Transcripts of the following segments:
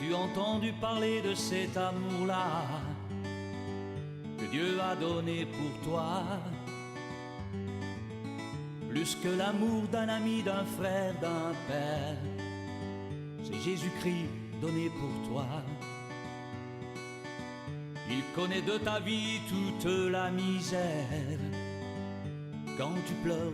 As-tu entendu parler de cet amour-là que Dieu a donné pour toi? Plus que l'amour d'un ami, d'un frère, d'un père, c'est Jésus-Christ donné pour toi. Il connaît de ta vie toute la misère quand tu pleures.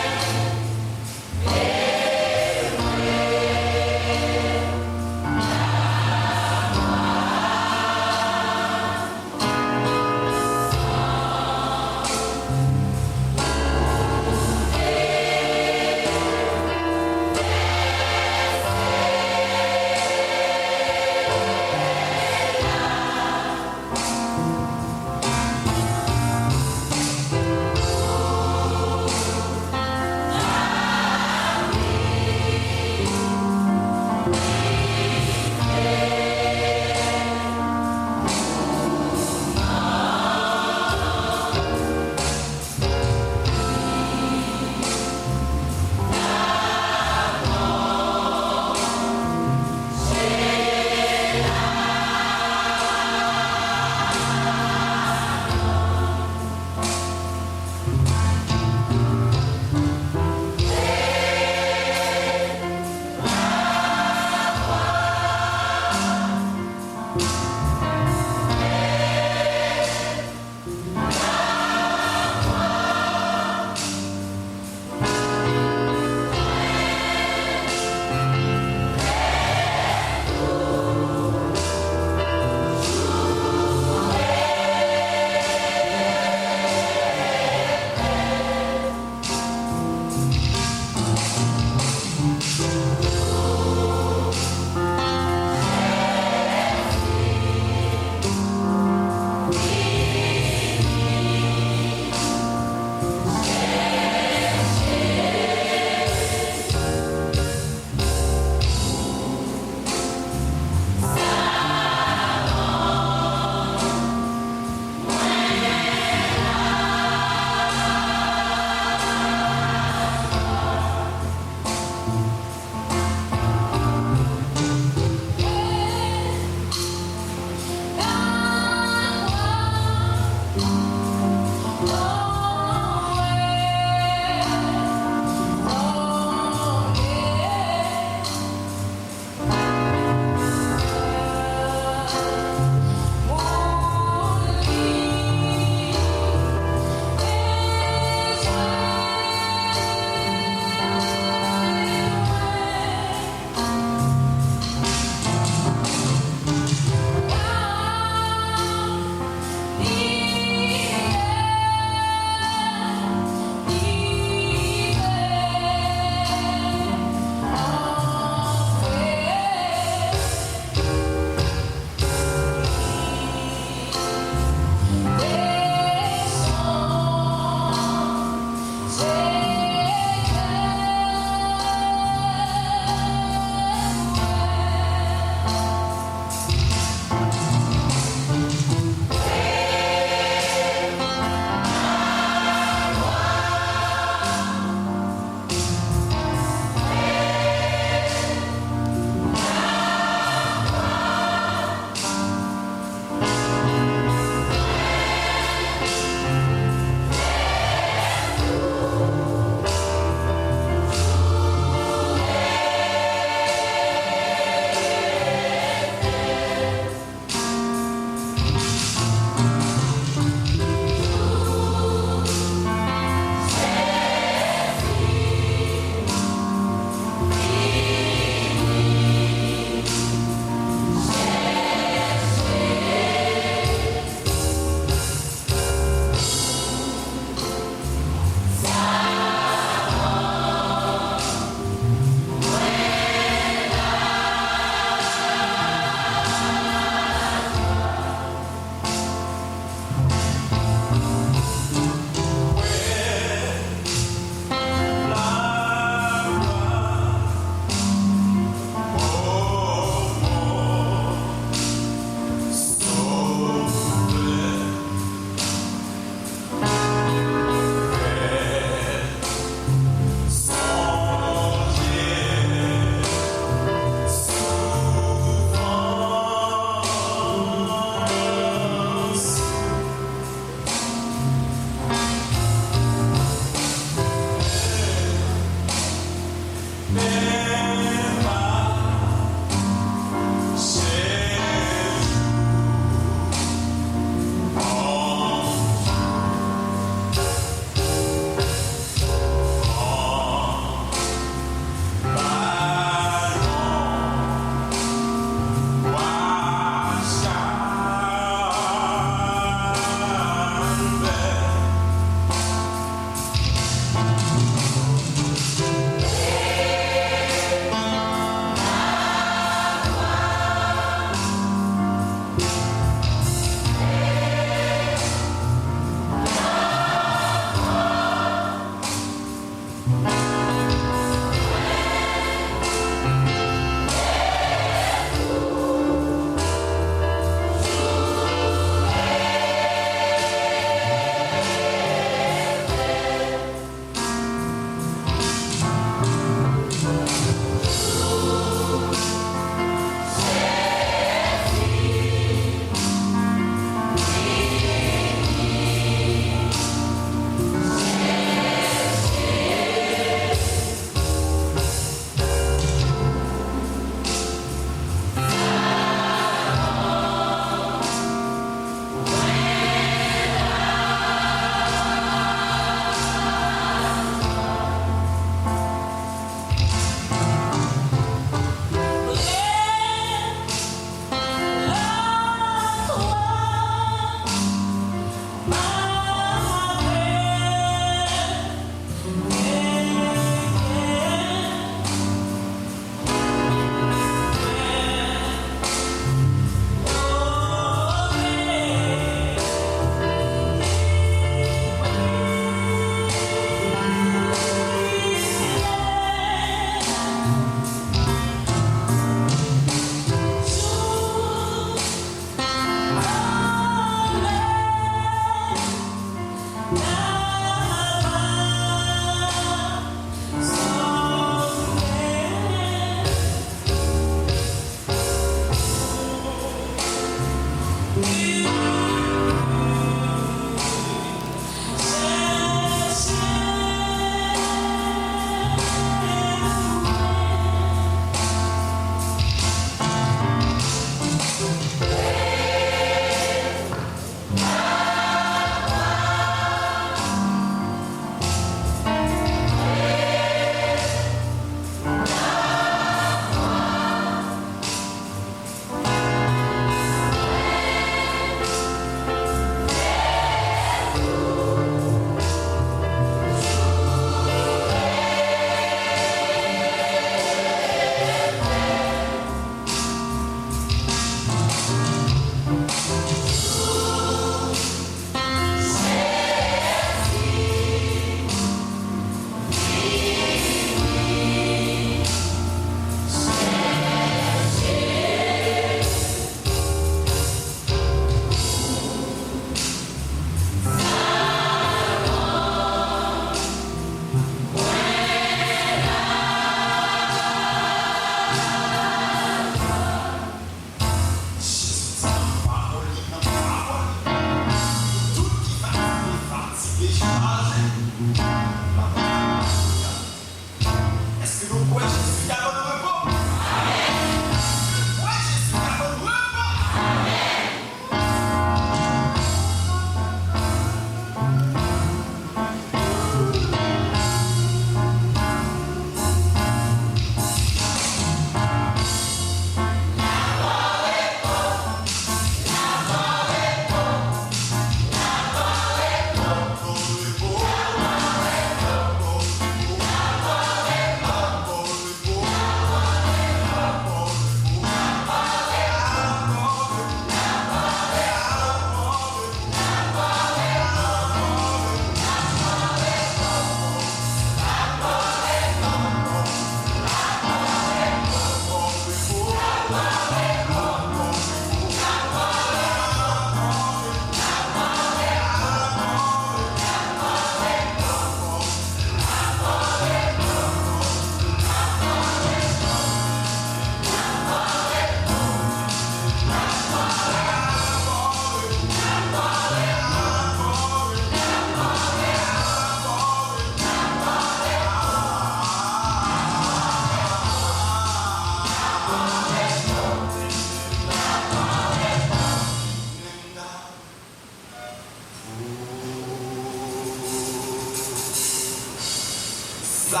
Merci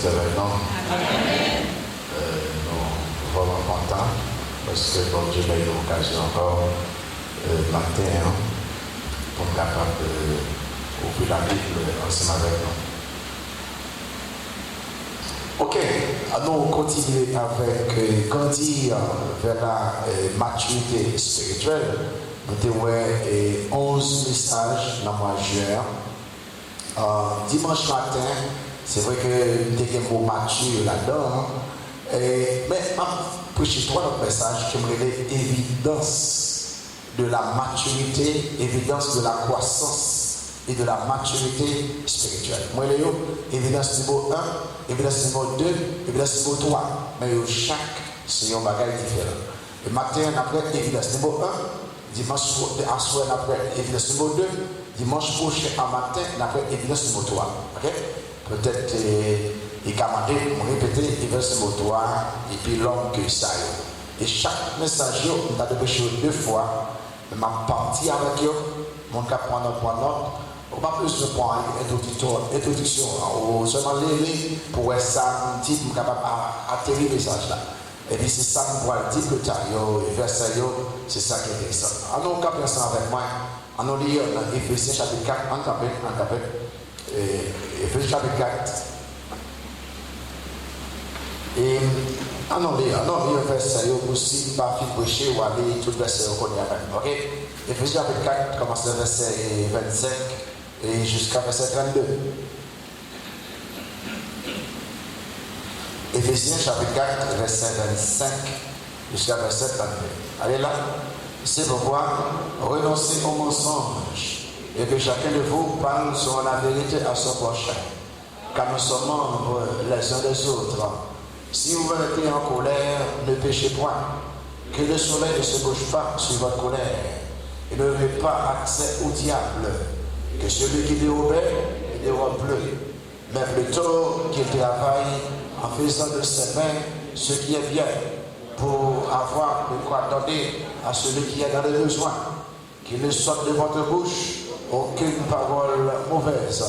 maintenant. Nous vraiment contents parce que bon Dieu m'a eu l'occasion encore matin pour être capable d'ouvrir la Bible ensemble avec nous. Ok, nous continuons avec grandir vers la maturité spirituelle. Nous avons 11 messages dans le mois de juin. Dimanche matin, c'est vrai que nous avons un mot mature là-dedans. Mais pour prêcher trois messages qui me révèlent l'évidence de la maturité, évidence de la croissance et de la maturité spirituelle. Moi, Léo, évidence niveau 1, évidence niveau 2, évidence niveau 3. Mais chaque, c'est un bagage différent. Le matin, après évidence niveau 1, dimanche soir, après évidence niveau 2, dimanche prochain, en matin, après évidence niveau 3. Okay? Peut-être il commandé, on répéter évidence niveau 3 et puis l'homme que ça y est. Et chaque message, on a dépêché 2 fois. Je m'a parti avec eux, mon cap prendre note. On va plus de prendre introduction, ou seulement lire pour ça, un type capable d'atterrir le message là. Et puis c'est ça qu'on voit le titre, le verset, c'est ça qui est intéressant. Alors on capte ensemble avec moi, on lit dans Éphésiens chapitre 4, on capte, Éphésiens chapitre 4. Et on lit le verset aussi, pas fin prêcher ou aller tout le verset qu'on connaît avec. Ok? Éphésiens chapitre 4, commence le verset 25. Et jusqu'à verset 32. Éphésiens chapitre 4, verset 25 jusqu'à verset 32. Allez là. C'est pourquoi renoncez au mensonge et que chacun de vous parle selon la vérité à son prochain. Car nous sommes membres les uns des autres. Si vous êtes en colère, ne péchez point. Que le soleil ne se couche pas sur votre colère. Et n'avez pas accès au diable. Que celui qui déobéit, il dérobe plus, mais plutôt qu'il travaille en faisant de ses mains ce qui est bien, pour avoir de quoi donner à celui qui est dans le besoin. Qu'il ne sorte de votre bouche aucune parole mauvaise,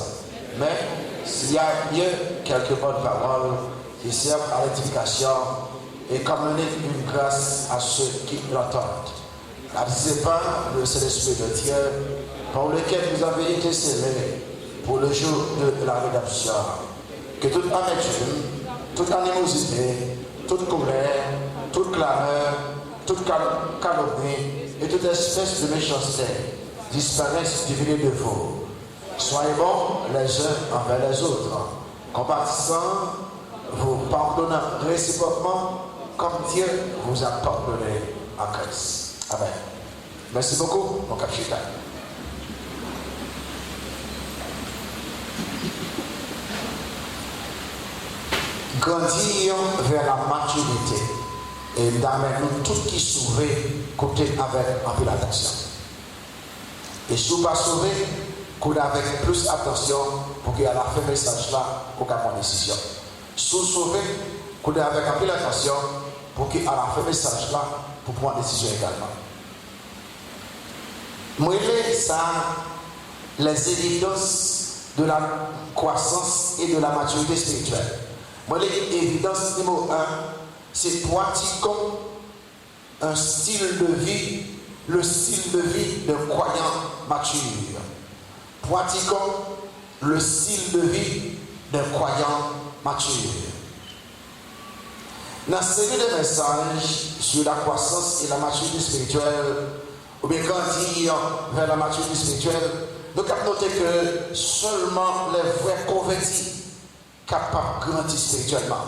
mais s'il y a bien quelques bonnes paroles qui servent à l'édification et communiquent une grâce à ceux qui l'entendent. N'abusez pas le Saint-Esprit de Dieu, par lequel vous avez été scellés pour le jour de la rédemption. Que toute amertume, toute animosité, toute colère, toute clameur, toute calomnie et toute espèce de méchanceté disparaissent du milieu de vous. Soyez bons les uns envers les autres, compatissant, vous pardonnant réciproquement comme Dieu vous a pardonné en Christ. Amen. Merci beaucoup, mon capitaine. Grandir vers la maturité et d'amener nous tout qui sauvé côté avec un peu d'attention. Et si vous ne pas sauvé, côté avec plus d'attention pour qu'il y ait la fin message là pour qu'il y ait une décision. Si vous sauvé, côté avec un peu d'attention pour qu'il y ait la fin message là pour prendre une décision également. Moi, ça, les évidences de la croissance et de la maturité spirituelle. Moi, l'évidence numéro 1, c'est pratiquons un style de vie, le style de vie d'un croyant mature. Pratiquons le style de vie d'un croyant mature. Dans la série de messages sur la croissance et la maturité spirituelle, ou bien grandir vers la maturité spirituelle, nous avons noté que seulement les vrais convertis capables de grandir spirituellement.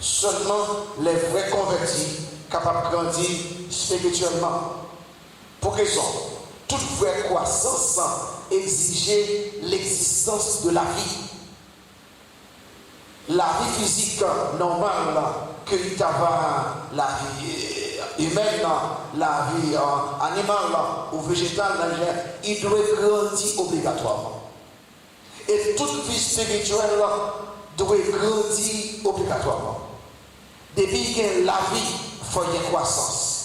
Seulement les vrais convertis capables de grandir spirituellement. Pour raison, toute vraie croissance exige l'existence de la vie. la vie physique normale que tu as, la vie humaine, la vie animale ou végétale, il doit grandir obligatoirement. Et toute vie spirituelle doit grandir obligatoirement. Depuis que la vie fait une croissance.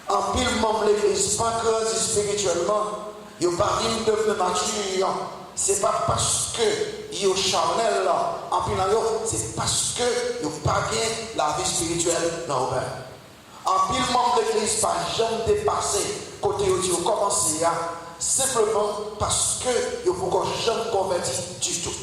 En pile membre de l'église, pas grandir spirituellement, ils n'ont pas de devenir mature. Ce n'est pas parce que ils sont charnels en pile c'est parce que ils n'ont pas gagné la vie spirituelle dans le en pile membre de l'église, pas jamais dépassé côté où ils ont commencé simplement parce que ils n'ont pas jamais converti du tout.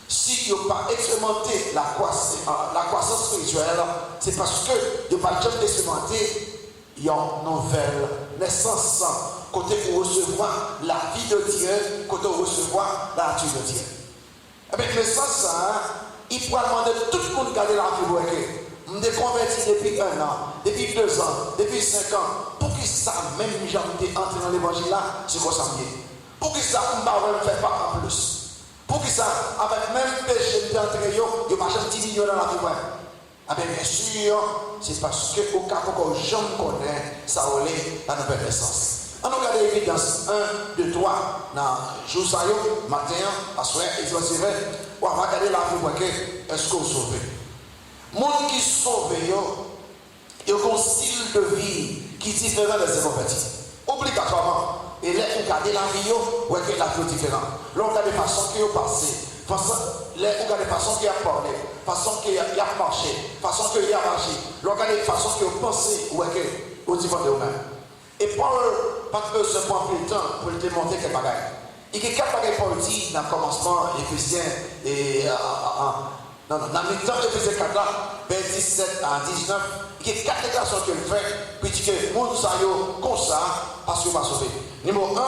Si ils n'ont pas expérimenté la croissance spirituelle, c'est parce que ils n'ont pas jamais expérimenté une nouvelle naissance, côté où recevoir la vie de Dieu, côté où recevoir la nature de Dieu. Eh bien, mais ça, il pourra demander tout le monde de garder la vie pour je me converti depuis 1 an, depuis 2 ans, depuis 5 ans. Pour que ça, même j'ai entré dans l'évangile là, c'est quoi ça me dit? Pour que ça, je ne fais pas en plus. Pour que ça, avec même péché d'entrée, je ne vais jamais 10 millions dans la vie. Ah bien, bien sûr, c'est parce que au cas où je me connais, ça relève la nouvelle naissance. On regarde l'évidence 1, 2, 3, dans jour ça, matin, à soir, et tu vas on va regarder la vie pour que est-ce qu'on sauve. Les gens qui sauvent, ils ont un style de vie qui est différent de ces convertis. Obligatoirement. Et là, on regarde la vie, on regarde la vie différente. Là, on regarde la façon qu'ils ont passé. Là, on regarde la façon qu'ils ont parlé. La façon qu'ils ont marché. La façon qu'ils ont marché. Là, on regarde la façon qu'ils ont pensé. Ou au différent de eux-mêmes. Et Paul, pas de besoin de prendre plus de temps pour te démontrer quel bagage. Il y a 4 bagages Paul dit dans le commencement, Éphésiens et. Non, dans le temps Éphésiens 4 là, 17 à 19, il y a 4 déclarations qu'il fait, puis il dit que les gens sont comme ça, parce qu'ils vont sauver. Numéro 1,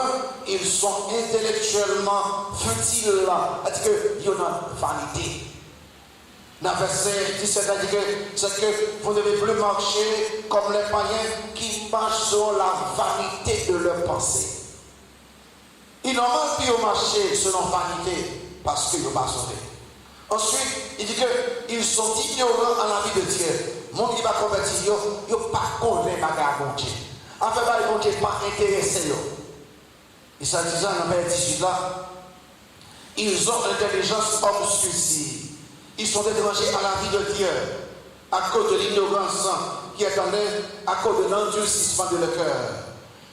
ils sont intellectuellement futiles, c'est-à-dire qu'ils ont une vanité. Dans le verset 17, il dit que c'est que vous ne devez plus marcher comme les païens qui marchent sur la vanité de leurs pensées. Ils n'ont pas pu marcher selon vanité parce qu'ils n'ont pas sauvé. Ensuite, il dit qu'ils sont ignorants à la vie de Dieu. Le monde qui va convertir, ils n'ont pas connu les bagages de Dieu. En fait, les gens ne sont pas intéressés. Et ça disant dans le verset 18 là, ils ont l'intelligence obscurcie. Ils sont dérangés à la vie de Dieu à cause de l'ignorance qui est en eux, à cause de l'endurcissement de leur cœur.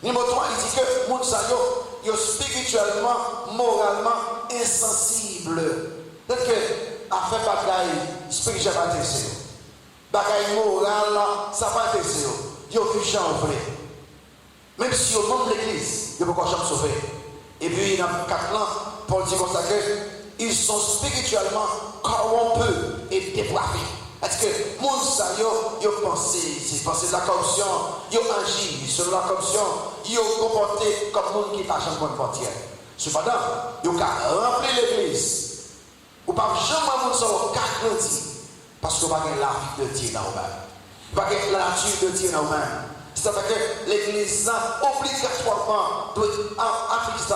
Numéro 3, il dit que les gens sont spirituellement, moralement insensibles. C'est-à-dire que, à faire bagaille spirituelle, ça va intéresser. Bagaille morale, ça va intéresser. Ils ont plus jamais vrai. Même si au nom de l'église, ils ne peuvent jamais sauver. Et puis, dans 4 ans, Paul dit comme ça que ils sont spirituellement corrompus et dépravés. Parce que les gens ils ont pensé de la corruption, ils ont agi selon la corruption, ils ont comporté comme les gens qui n'ont jamais bonne portière. Cependant, ils ont rempli l'église. Ou pas jamais les gens qui ont grandi. Parce qu'on va gagner la vie de Dieu dans vous-même. On va gagner la nature de Dieu dans vous-même. C'est-à-dire que l'église obligatoirement doit appliquer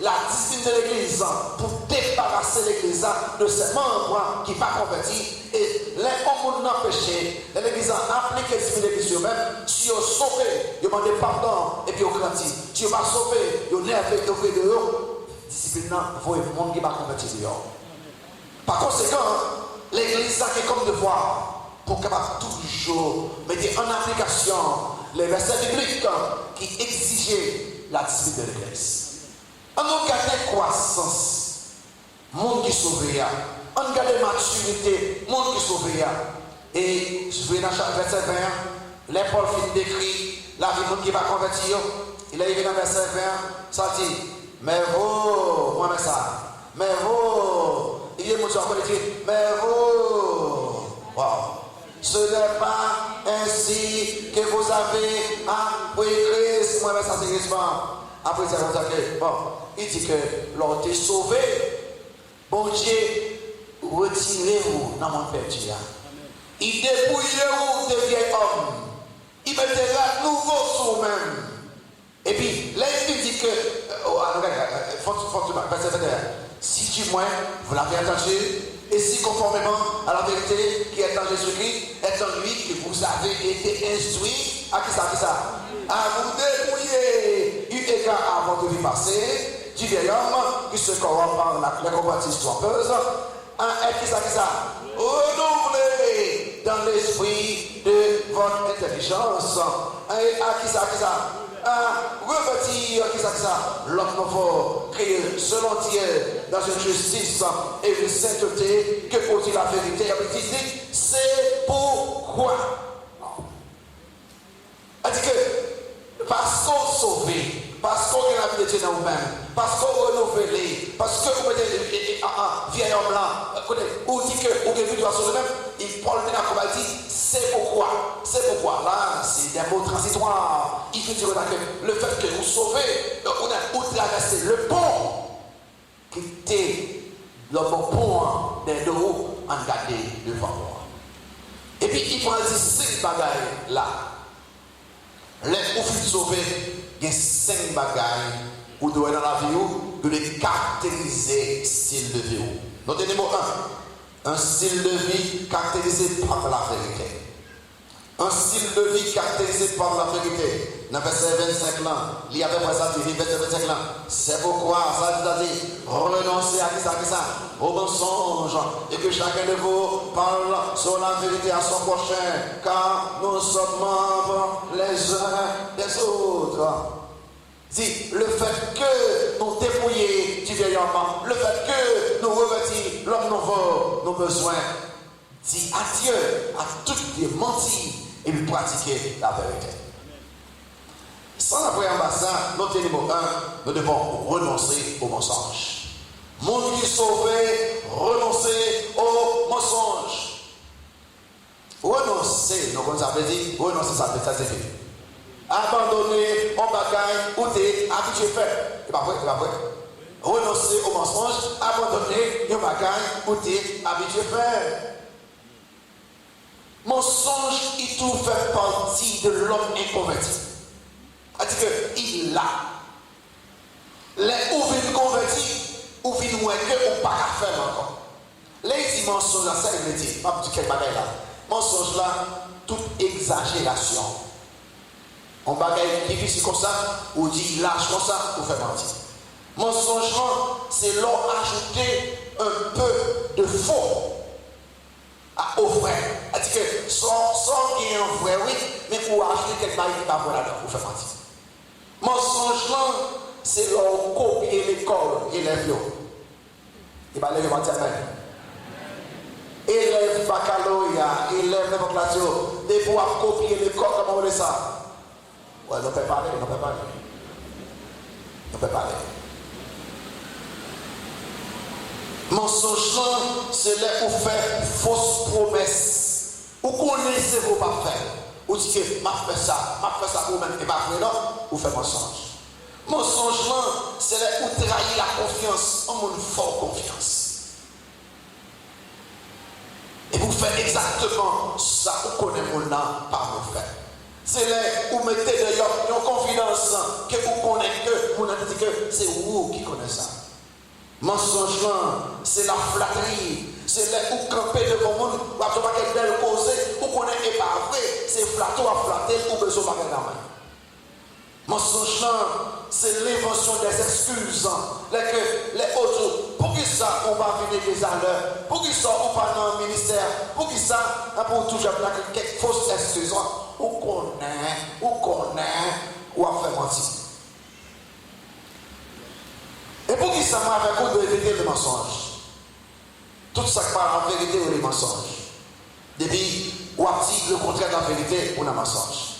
la discipline de l'église pour débarrasser l'église de ses membres qui ne sont pas convertis. Et les hommes n'ont péché, l'église applique la discipline de l'église eux-mêmes. Si ils sont sauvés, ils demandent pardon et puis ils grandissent. Si ils ne sont pas sauvés, ils nerveux, ils fait de eux. Discipline, il faut que le monde qui ne sont pas convertis. Par conséquent, l'église a comme devoir pour capable toujours mettre en application les versets bibliques qui exigeaient la discipline de l'église. On regarde la croissance, monde qui sauve, on regarde la maturité, monde qui sauve. Et je vais dans chaque verset 20, les Paul finit d'écrire la vie monde qui va convertir. Il est arrivé dans le verset 20, ça dit, mais vous, moi, mais ça, mais vous, il est mon soeur, il dit, mais vous, wow. Ce n'est pas ainsi que vous avez appris Christ. Moi, ça c'est Christ. Après, c'est comme ça que, bon, il dit que l'on est sauvé. Bon Dieu, retirez-vous dans mon perdu. Il dépouille-vous de vieil homme. Il mettra nouveau sur vous-même. Et puis, là, il dit que, si du moins, vous l'avez entendu, et si conformément à la vérité qui est en Jésus-Christ, est en lui que vous avez été instruits à qui ça à vous dépouiller eu égard à votre vie passée du vieil homme qui se corrompt par la convoitise trompeuse, qui ça renouvelé dans l'esprit de votre intelligence, et à qui ça revêtir l'homme nouveau, créé selon Dieu dans une justice et une sainteté que pour dire la vérité. C'est pourquoi. Elle dit que parce qu'on est sauvé, parce qu'on est la vie de Dieu dans nous-mêmes, parce qu'on est renouvelé, parce que vous mettez un vieil homme là, ou dit que vous avez vu de lui-même, il Paul dit, c'est pourquoi. Là, c'est des mots transitoires. Il faut dire que le fait que vous sauvez, on a traversé le pont qui était le pont des deux roues en gardé devant moi. Et puis il prend ces bagailles là. Les où vous sauvez, il y a 5 bagailles où vous devez dans la vie où les caractériser style de vie. Notez numéro 1. Un style de vie caractérisé par la vérité. Un style de vie caractérisé par la vérité. Dans le verset 25 là, il y avait ça dit, verset 25 là. C'est pourquoi ça dit, renoncez à ça, au mensonge, et que chacun de vous parle sur la vérité à son prochain, car nous sommes membres les uns des autres. Dit, le fait que nous dépouiller du vieil homme, le fait que nous revêtir l'homme nouveau, nos besoins, dit adieu à toutes les menties et lui pratiquer la vérité. Sans après ambassade, notre numéro 1, nous devons renoncer au mensonge. Monde qui sauvé, renoncer au mensonge. Renoncer, nous avons dit, renoncer ça c'est fait. Abandonner en bagaille où tu es habitué à faire. C'est pas vrai. Renoncer au mensonge, abandonner en bagaille où tu es habitué à faire. Mensonge, il tout fait partie de l'homme inconverti. C'est-à-dire qu'il a. Les ou vient converti, ou vient ou que ou pas qu'à faire encore. Les mensonges, ça veut dire, pas du quel bagaille là. Mensonge là, toute exagération. On bagaille qui vit comme ça, ou dit lâche comme ça, ou fait mentir. Mensonge, c'est l'on ajouter un peu de faux au vrai. C'est-à-dire que sans qu'il y ait un vrai, oui, mais pour ajouter quelque chose qui n'est pas vrai là-dedans, ou fait mentir. Mensonge, c'est l'on copier l'école, élève. Il va lever mentir même. Élève baccalauréat, élève de classe, de pouvoir copier l'école, comment on dit ça? Ouais, on peut parler. Mensonge, c'est là où faire fausses promesses. Où connaissez vos pas faire. Où dit que m'a fait ça pour même, et pas vrai, non, ou fait mensonge. Mensonge, c'est là où trahir la confiance, en une forte confiance. Et vous faites exactement ça, vous connaissez mon nom, par vos faits. C'est là où vous mettez de une confidence que vous connaissez que, vous avez dit que c'est vous qui connaissez ça. Mensonge, c'est la flatterie. C'est là où camper devant le monde, vous avez pas quelqu'un de causer, vous connaissez pas vrai, c'est flatter à flatter, ou besoin de faire la main. Mensonge, c'est l'invention des excuses. Les autres, pour qui ça, on va venir des heures, pour qui ça, on va dans le ministère, pour qui ça, pour toujours quelques fausses excuses. Ou connaît, ou a fait mentir. Et pour qui ça m'a avec vous de éviter le mensonge? Tout ça qui parle en vérité ou les mensonges. Depuis, ou a dit le contraire de la vérité ou le mensonge.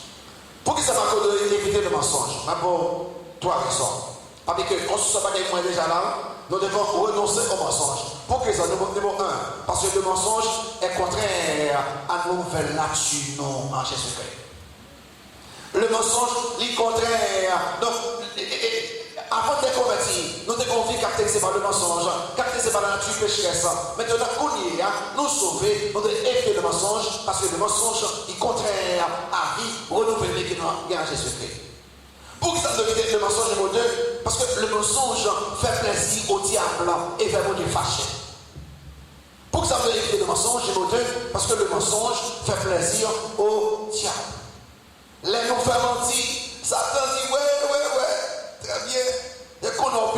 Pour qui ça m'a fait d'éviter le mensonge? Pour 3 raisons. Parce que, on se souvient pas déjà là, nous devons renoncer au mensonge. Pour que ça, numéro 1, parce que le mensonge est contraire à nos nouvelles nature en Jésus-Christ. Le mensonge est contraire. Donc, avant de convertir, nous devons vivre caractérisés par le mensonge, caractérisés par la nature pécheresse. Maintenant, on y est, nous sauver, nous devons éviter le mensonge, parce que le mensonge est contraire à la vie renouvelée que nous avons en Jésus-Christ. Pour que ça ne évite le mensonge numéro 2, parce que le mensonge fait plaisir au diable et fait nous fâcher. Pour que ça veut éviter le mensonge, numéro 2, parce que le mensonge fait plaisir au diable. Les nous fait mentir, Satan dit ouais, très bien. Et qu'on a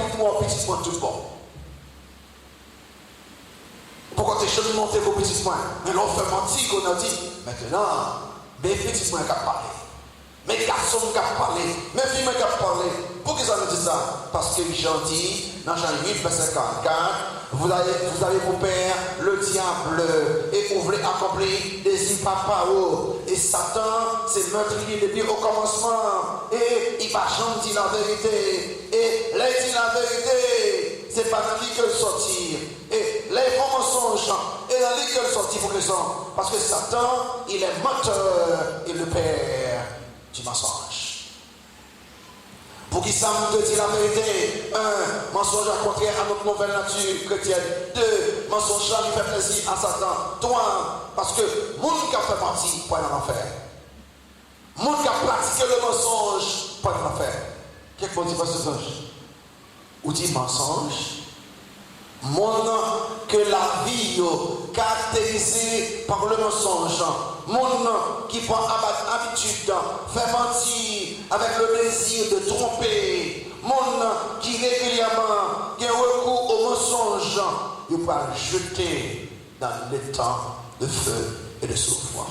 petit point tout bon. Pourquoi tu es chemin monter vos petits points? Mais l'on fait mentir qu'on a dit, maintenant, mes petits points qui parlé. Mes garçons qui parlé, mes filles qui parlé. Pourquoi ça nous dit ça? Parce que Jean dit, dans Jean 8, verset 44, vous allez vous perdre le diable et vous voulez accomplir des papa. Et Satan, c'est meurtrier depuis au commencement. Et il va jamais dire la vérité. Et là, il dit la vérité. C'est pas dans lui que le sortir. Et là, il faut mensonge. Et dans lui que le sortir pour raison. Parce que Satan, il est menteur et le père du mensonge. Pour qu'il sache te dire la vérité. 1. Mensonge à contraire à notre nouvelle nature chrétienne. 2. Mensonge qui fait plaisir à Satan. 3. Parce que le monde qui a fait mentir, pas dans l'enfer. Le monde qui a pratiqué le mensonge, pas dans l'enfer. Qu'est-ce qu'on dit pas ce mensonge? Ou dit mensonge? Monde que la vie caractérisée par le mensonge. Monde qui prend habitude, fait mentir avec le désir de tromper. Monde qui régulièrement a recours au mensonge. Il va jeter dans l'étang de feu et de soufre.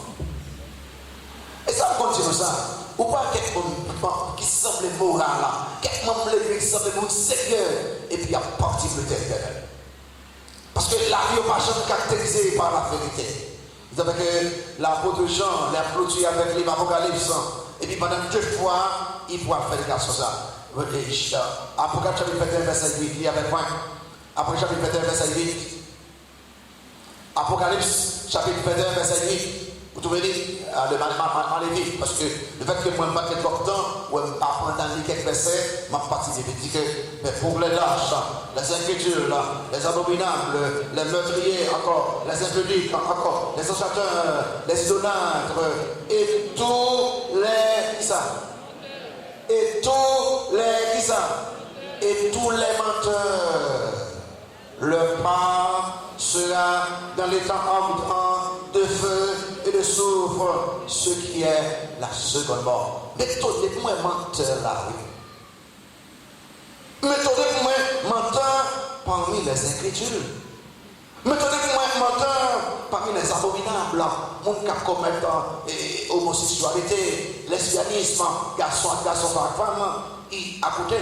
Et ça continue ça. Ou pas quelqu'un qui semble moral là. Quelqu'un qui semble sérieux. Et puis il y a parti de l'éternel. Parce que la vie n'est pas jamais caractérisée par la vérité. Vous savez que l'apôtre Jean l'a clôturé avec l'Apocalypse. Et puis pendant 2 fois, il pourra faire des garçons ça. Apocalypse chapitre 21, verset 8, il y avait point. Apocalypse chapitre 21, verset 8. Apocalypse chapitre 21, verset 8. Vous trouvez le mal vite, parce que le fait que moi je ne pas quelque temps, ou je ne pas prendre dans les quelques versets, ma partie dit que mais pour les lâches, les inquiétudes, les abominables, les meurtriers, encore, les impudiques, encore, les associateurs, les idolâtres, et tous les qui ça? Et tous les qui ça? Et tous les menteurs. Leur part sera dans les temps ardents de feu et de soufre, ce qui est la seconde mort. Méthodez-moi menteur là, oui. Méthodez-moi menteur parmi les incrédules. Méthodez-moi menteur parmi les abominables, mon qui commettent homosexualité, lesbianisme, garçon à garçon, femme, à côté.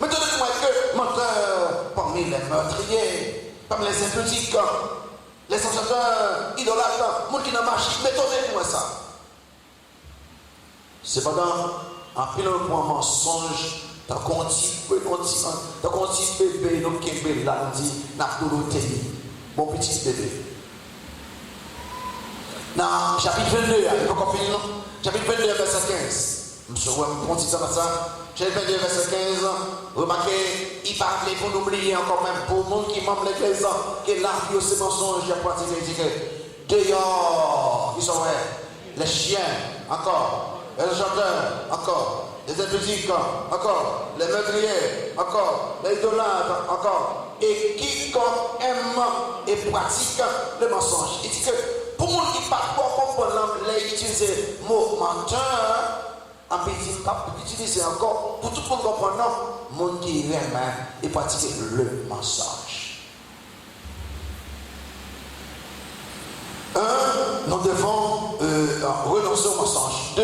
Méthodez-moi que menteur parmi les meurtriers, parmi les impudiques, les associateurs, idolâtres, les gens qui n'ont pas marché, méthodez-moi ça. Cependant, en pile un point mensonge, t'as qu'on dit bébé, nous qui est là, on dit, n'a pas de mon petit bébé. Dans chapitre 22, chapitre 22, verset 15. Je vais me prendre ça comme ça. Chapitre 22, verset 15. Remarquez, il parle pour nous oublier encore même, pour le monde qui membre l'église, que la vie c'est mensonge, j'ai pratiqué, il dit que dehors, ils sont vrai, les chiens, encore, les chanteurs, encore, les impudiques, encore, les meurtriers, encore, les idolâtres, encore, et quiconque aime et pratique le mensonge. Il dit que pour le monde qui parle pour comprendre les utiliser le mot menteur, en utiliser encore pour tout le monde comprendre, le monde qui aime et pratique le mensonge. 1. Nous devons renoncer au mensonge. 2.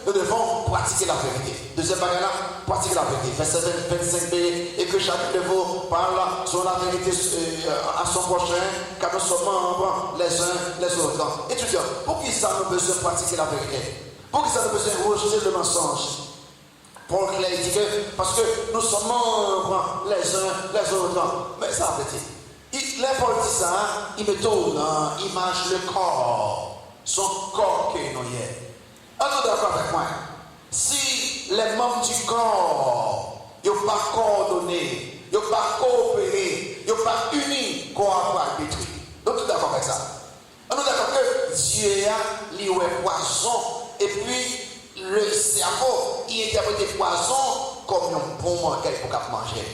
Nous devons pratiquer la vérité. Deuxième bagage là, pratiquer la vérité. Verset 25b, et que chacun de vous parle sur la vérité à son prochain, car nous sommes membres les uns les autres. Étudiants, pour qui ça nous besoin de pratiquer la vérité? Pour qui ça nous besoin de rejeter le mensonge? Paul Clay dit que parce que nous sommes membres les uns les autres. Mais ça veut dire, les Paul dit ça, il me donne image le corps, son corps qui est noyé. Êtes-vous d'accord avec moi? Si les membres du corps n'ont pas coordonné, n'ont pas coopéré, n'ont pas unis, corps va être détruit. Donc, tout d'accord avec ça. Êtes-vous d'accord que Dieu a lié poison et puis le cerveau, il interprète poison comme un bon manquet pour manger.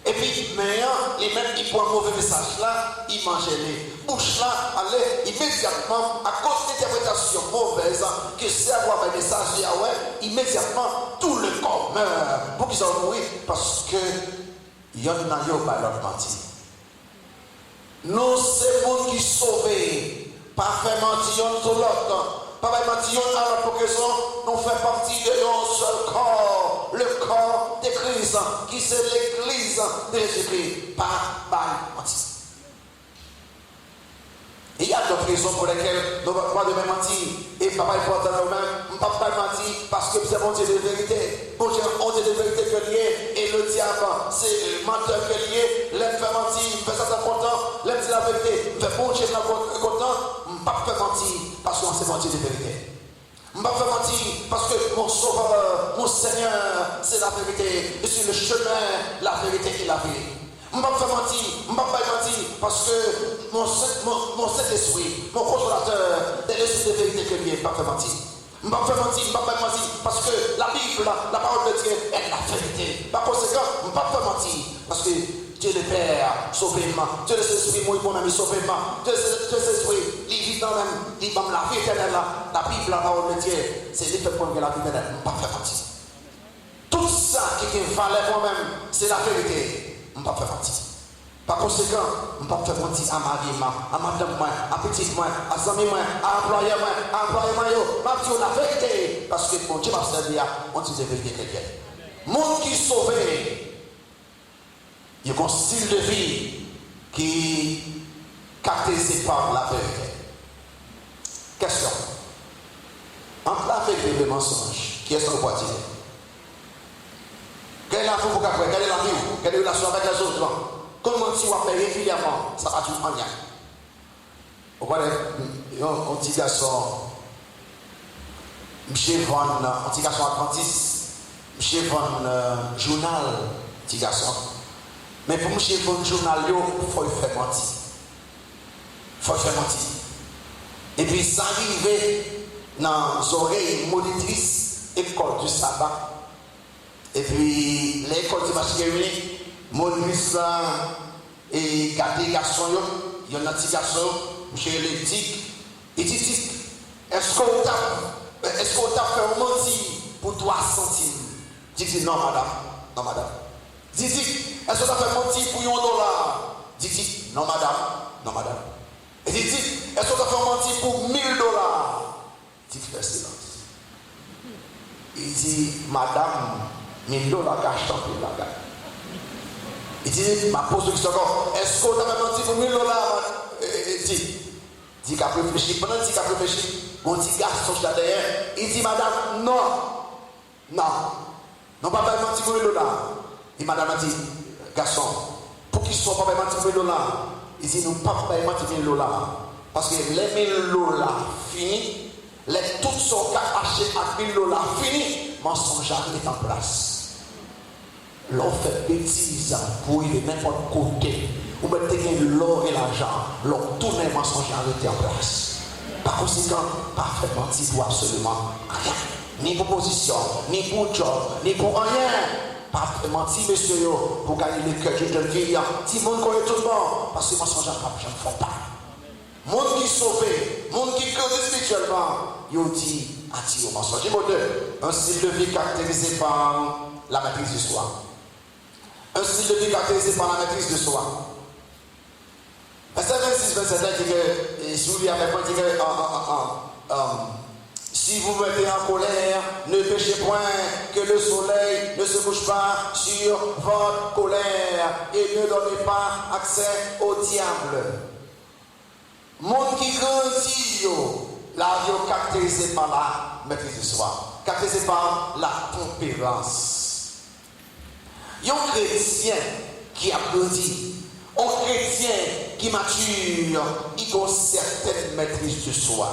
Et puis, maintenant, les mêmes, ils prennent un mauvais message là, ils mangent les bouches là, allez, immédiatement, à cause de l'interprétation mauvaise, que c'est avoir un message de Yahweh, immédiatement, tout le corps meurt. Pour qu'ils en mourir, parce que, il y en a pas l'autre menti. Nous, c'est le monde qui sauve, pas faire mentir sur l'autre. Pas mentir à la progression, nous faisons partie de un seul corps, le corps de Christ, qui c'est l'église de Jésus-Christ, pas mentir. Il y a d'autres raisons pour lesquelles nous ne pouvons pas mentir. Et papa est important nous-mêmes, nous ne pouvons pas mentir parce que c'est mon Dieu de vérité. Bon Dieu, on Dieu de vérité que lié. Et le diable, c'est le menteur que lié. L'aime fait mentir, il fait ça content. L'aime dit la vérité, il fait bon Dieu content. Je ne peux pas faire mentir parce que c'est mon Dieu de vérité. Je ne peux pas faire mentir parce que mon sauveur, mon Seigneur, c'est la vérité. Je suis le chemin, la vérité et la vie. Je ne peux pas faire mentir, je ne peux pas mentir parce que mon Saint-Esprit, mon consolateur, est l'esprit de vérité que lui n'est pas fait mentir. Je ne peux pas faire mentir, je ne peux pas mentir parce que la Bible, la parole de Dieu est la vérité. Par conséquent, je ne peux pas faire mentir parce que Dieu le Père, sauvez-moi. Dieu le Saint-Esprit, moi, mon ami, sauvez-moi. Dieu le Saint-Esprit, il vit dans même, il va me la vie éternelle. La Bible, la parole de Dieu, c'est lui qui fait pour la vie éternelle. Je ne peux pas faire mentir. Tout ça qui valait moi-même, c'est la vérité. Je ne peux pas faire mentir. Par conséquent, je ne peux pas faire mentir à ma vie, à madame, à petite, à ami, à employé, je dis la vérité. Parce que mon Dieu m'a servi, on dit la vérité chrétienne. Monde qui sauve, il y a un style de vie qui est caractérisé par la vérité. Question. Entre la vérité et le mensonge, qui est ce qu'on peut dire? Quelle est la vie pour qu'après? Quelle est la vie? Quelle est la relation avec les autres? Comment tu vas faire régulièrement? Ça va tout en lien. Vous voyez, un petit garçon, monsieur Van, un petit garçon adventiste, monsieur Van journal, petit garçon. Mais pour monsieur Van journal, il faut faire mentir. Il faut faire mentir. Et puis ça arrive dans les oreilles monitrices, école du sabbat. Et puis l'école du masculin, monitrice et gardé garçon, il y a un petit garçon, monsieur le dit, il dit, est-ce qu'on t'a fait un mentir pour 3 centimes? Dit, non madame, non madame. Dit, est-ce qu'on t'a fait mentir pour $1? Dit, non madame, non madame. Et dit, est-ce qu'on t'a fait mentir pour $1000? Dit, fais silence. Il dit, madame, $1000 cache tant pis la gagne. Il dit, ma pose question encore, est-ce qu'on t'a fait mentir pour $1000? Il dit qu'à réfléchir, pendant qu'il a réfléchi, mon petit garçon derrière, il dit, madame, non, pas fait mentir pour $1000. Et madame a dit, garçon, pour qu'ils soient pas mentir pour $1000, il dit, nous pas mentir pour $1000. Parce que les $1000 finis, les toutes sont cachées à $1000 finis, mensonge est en place. L'on fait bêtise pour y aller n'importe côté. Ou mettez l'or et l'argent, l'on tourne les mensonges en place. Par conséquent, pas faire mentir pour absolument rien. Ni pour position, ni pour job, ni pour rien. Pas faire mentir, monsieur, pour gagner le cœur de jeune fille. Si le monde connaît tout le monde, parce que les mensonges je ne font pas. Monde qui sauve, monde qui cause spirituellement, il dit attire au mensonge. Un style de vie caractérisé par la maîtrise de soi. Un style de vie caractérisé par la maîtrise de soi. Verset 26, verset 7 dit que, si vous avec moi, dit que, si vous mettez en colère, ne péchez point, que le soleil ne se couche pas sur votre colère et ne donnez pas accès au diable. Monde qui grandit, la vie est caractérisée par la maîtrise de soi, caractérisée par la tempérance. Un chrétien qui a grandi, un chrétien qui mature, il a une certaine maîtrise de soi.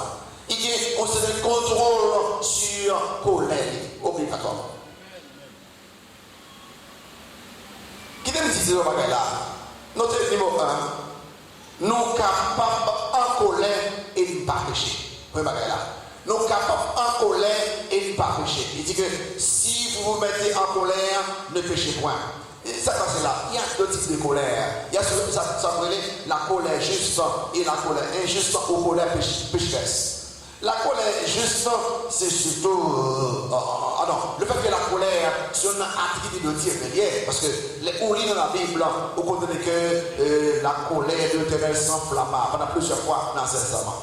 Il a un certain contrôle sur la colère obligatoire. Qui te dit ce bagage là? Notre niveau 1, nous sommes capables en colère et ne pas pécher. Vous voyez là? Nous sommes capables en colère et ne pas pécher. Il dit que si vous vous mettez en colère, ne péchez point. ça passe là. Il y a deux types de colère. Il y a ça s'appelle la colère juste et la colère injuste ou colère pécheresse. La colère juste, c'est surtout. Le fait que la colère, c'est une activité de Dieu derrière. Parce que on lit dans la Bible, on connaît que la colère de l'Éternel s'enflamma pendant plusieurs fois dans ce testament.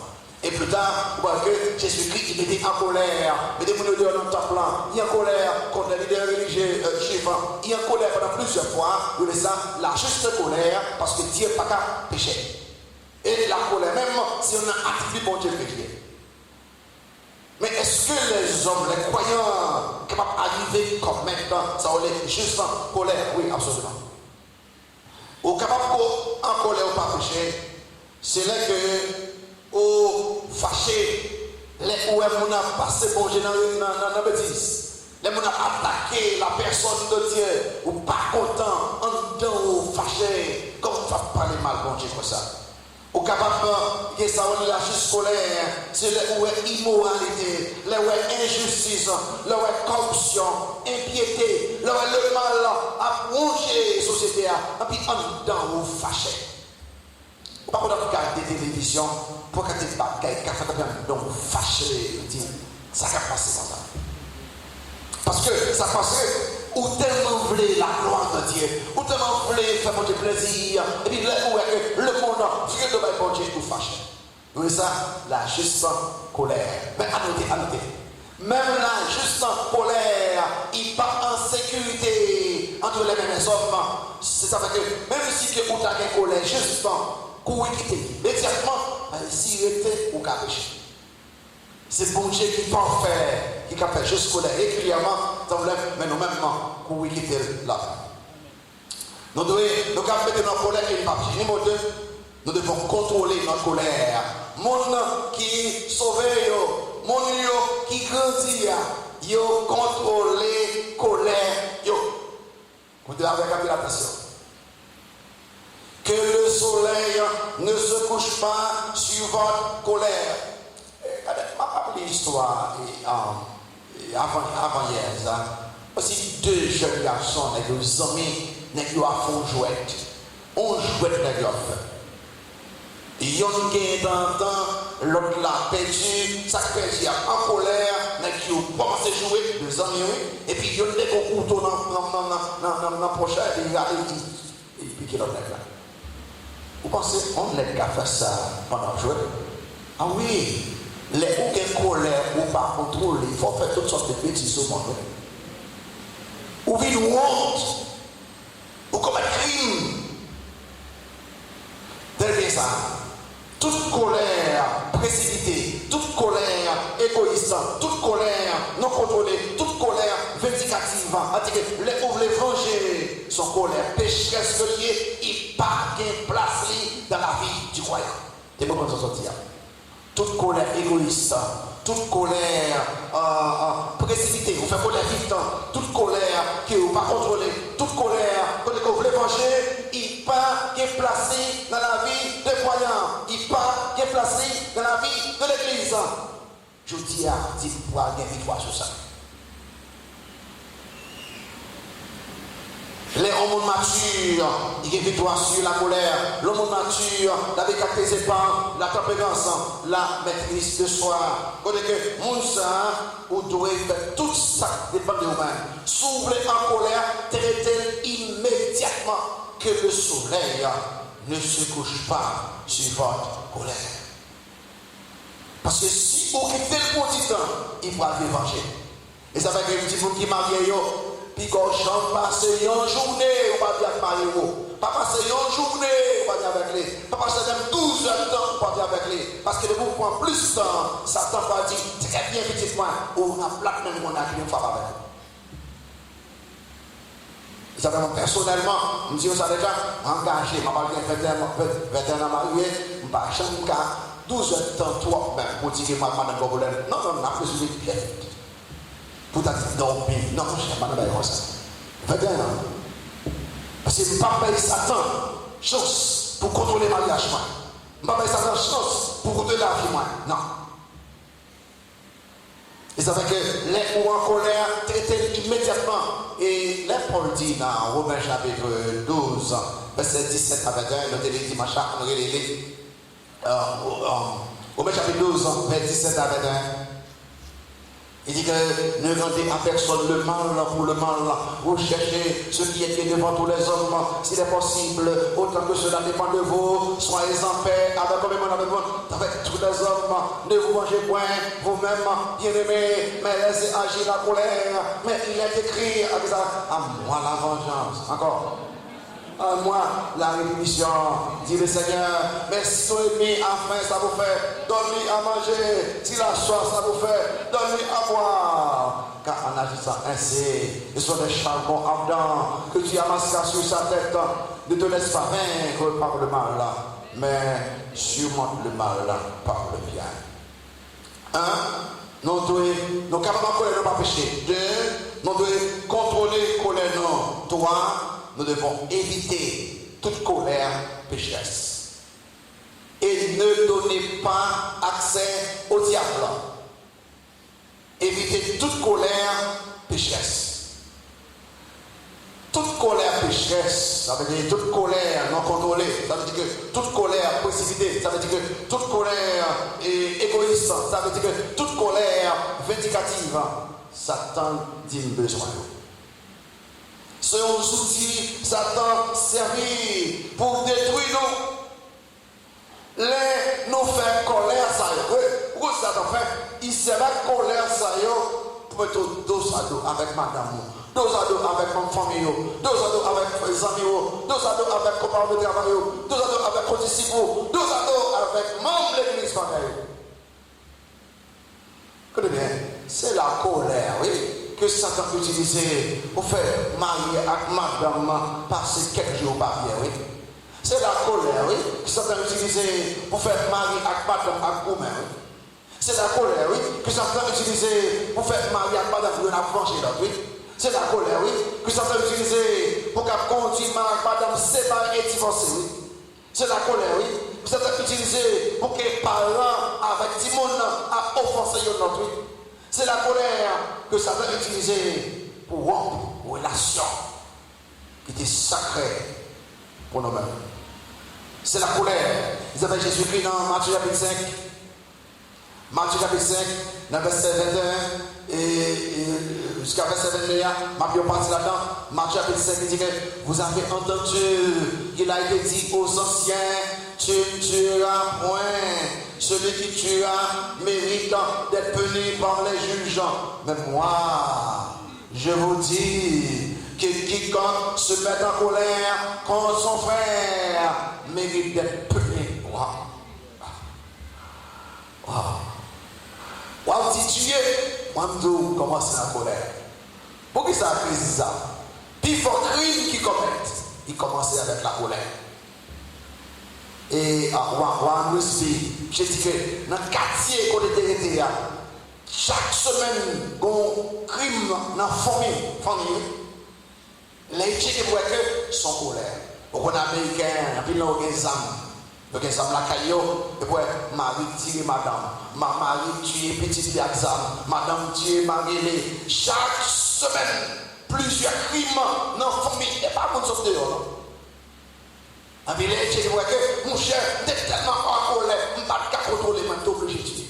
Et plus tard, on voit que Jésus-Christ il était en colère. Mais des gens dans le temple, il est en colère contre les leaders religieux juifs. Il est en colère pendant plusieurs fois. Vous voyez ça, la juste colère, parce que Dieu n'a pas qu'à pécher. Et la colère, même si on a activé pour Dieu péché. Mais est-ce que les hommes, les croyants, capables d'arriver comme maintenant, ça est juste en colère? Oui, absolument. Ou capable en colère ou pas péché, c'est là que au fâché, les où on a passé bon Dieu dans la bêtise. Les gens ont attaqué la personne de Dieu, ou pas content, en dedans ou fâché, comme on va parler mal bon Dieu comme ça. Au capable de ça, on la juste colère, c'est là où est immoralité, là où est injustice, là où est corruption, impiété, là où est le mal à plonger la société, et puis en dedans ou fâché. Pas pour regarder des télévisions, pour regarder des bagailles, car ça devient donc fâché, ça va passer comme ça. Parce que ça passait. Ou tellement voulait la gloire de Dieu, ou tellement voulait faire mon Dieu plaisir, et puis là où est le monde, Dieu de mon Dieu tout fâché. Vous voyez ça, la juste colère. Mais annotez. Même la juste colère, il part en sécurité entre les mêmes hommes. C'est ça que même si vous avez une colère juste, vous quittez immédiatement, s'il était ou qu'à pécher. C'est bon Dieu qui peut faire, qui peut faire juste colère régulièrement, mais nous-mêmes, pour quitter là. Nous devons mettre notre colère et pas pécher. Numéro 2, nous devons contrôler notre colère. Monde qui sauve, monde qui grandit, yo contrôler colère. Yo. Vous devez avec attention. Que le soleil ne se couche pas sur votre colère. Je vais rappeler l'histoire avant hier. Aussi deux jeunes garçons, des amis, qui ont fait jouet. On jouait dans leur fait. Ils ont gagné dans le temps, l'autre l'a perdu, ça perdu en colère, qui ont commencé à jouer, deux amis, et puis ils ont des couteaux dans la pochette, et ils piquent l'autre là. Vous pensez qu'on laisse qu'à faire ça pendant le jeu? Ah oui! Les aucun colère ou pas contrôler, il faut faire toutes sortes de bêtises au monde. Ou vivre une honte, ou commettre crime. Derrière ça, toute colère précipitée, toute colère égoïste, toute colère non contrôlée, toute colère vindicative, c'est-à-dire que les ouvriers venger son colère pécheresse reliée, il pas de place dans la vie du croyant. C'est bon pour s'en sortir. Toute colère égoïste, toute colère précipitée, vous faites colère vite, toute colère qui vous pas contrôlée, toute colère que vous voulez venger, il pas est placé dans la vie des croyants, il pas est placé dans la vie de l'église. Je dis à vous pour avoir une victoire sur ça. Les hommes matures, il y a une victoire sur la colère. L'homme mature, la décapité pas, la tempérance, la maîtrise de soi. Quand que Moussa, vous devez faire tout ça dépend de vous-même. S'ouvrez en colère, traitez immédiatement que le soleil ne se couche pas sur votre colère. Parce que si vous quittez le petit temps, il va vous venger. Et ça fait que les petits gens qui marient, puis quand on passe une journée, on va bien marier. Pas passer une journée, on va bien avec lui. Pas passer même 12 heures de temps, on va bien avec lui. Parce que de vous prendre plus de temps, Satan va dire, très bien petit point, on a plat même on a qui ne va pas avec lui. Ça fait personnellement, je me dis, ça déjà engagé, je vais pas 21 ans marié, je ne vais pas changer 12 heures de temps, toi, même, pour dire que moi, je ne vais pas. Non, on a fait ce bien vite. Pour t'attendre dormir. Non, je ne sais pas comme ça. 21 ans. Parce que je ne vais pas payer Satan chance pour contrôler le mariage. Je ne vais pas payer Satan chance pour contrôler la vie. Non. Et ça fait que les ou en colère, traitez immédiatement et les Paul dit dans Romains chapitre 12, verset 17 à 21, nous avons dit, machin, nous avons Romains chapitre 12, verset 17 à 21. Il dit que ne rendez à personne le mal pour le mal. Vous cherchez ce qui est bien devant tous les hommes. S'il est possible, autant que cela dépend de vous, soyez en paix avec tous les hommes. Ne vous mangez point vous-même, bien-aimés, mais laissez agir la colère. Mais il est écrit à moi la vengeance. Encore. À moi la rédemption, dit le Seigneur. Mais si ton ennemi a faim, ça vous fait, donne-lui à manger. Si la soif, ça vous fait, donne-lui à boire. Car en agissant ainsi, ce sont des charbons ardents que tu amasseras sur sa tête. Ne te laisse pas vaincre par le mal, mais surmonte le mal par le bien. Nous devons capables de ne pas pécher. Deux, nous devons contrôler la colère. Trois, nous devons éviter toute colère pécheresse. Et ne donnez pas accès au diable. Évitez toute colère pécheresse. Toute colère pécheresse, ça veut dire toute colère non contrôlée, ça veut dire que toute colère précipitée, ça veut dire que toute colère égoïste, ça veut dire que toute colère vindicative, Satan dit besoin. C'est un outil, Satan servi pour détruire nous. Nous faire colère, ça y est. Pourquoi Satan fait? Il sert la colère, ça y est, pour être dos à dos avec madame. Dos à dos avec mon famille, dos à dos avec mes amis, dos à dos avec les compagnons de travail, dos à dos avec les disciples, dos à dos avec membres de l'église. Écoutez bien, c'est la colère, oui, que Satan peut utiliser pour faire marier avec madame passer quelques jours par bien, oui. C'est la colère, oui, que Satan peut utiliser pour faire marier avec madame avec vous-même, oui. C'est la colère, oui, que Satan peut utiliser pour faire marier avec madame pour la franchir l'autre, oui. C'est la colère, oui, que Satan peut utiliser pour qu'elle conduise madame séparée et divorcée, oui. C'est la colère, oui, que Satan peut utiliser pour que les parents avec Timon a offensé l'autre, oui. C'est la colère que Satan peut utiliser pour rompre une relation qui était sacrée pour nous-mêmes. C'est la colère. Ils avaient Jésus-Christ dans Matthieu chapitre 5. Matthieu chapitre 5, dans verset 21 et jusqu'à verset 21, ma bien partie là-dedans. Matthieu chapitre 5, il dit que vous avez entendu qu'il a été dit aux anciens, tu ne tueras point. Celui qui tuera mérite d'être puni par les juges. Mais moi, je vous dis que quiconque se met en colère contre son frère mérite d'être puni. Wow, si tu es, moi je commence la colère. Pourquoi ça a fait ça? Puis il faut crime qui commettent. Il commençait avec la colère. Et Juan Westby, je dis que dans le quartier qu'on était chaque semaine, on crime dans la famille. Les gens qui sont colère. Au Américain, il y a des âmes. Il y a des âmes la caillou, et puis Marie tire madame. Marie tue petite exam. Madame tue Marie. Chaque semaine, plusieurs crimes dans la famille. Et pas pour sortir dehors. En village, je vois que mon cher, t'es tellement en colère, je ne peux pas contrôler, mais tu es obligé de tuer.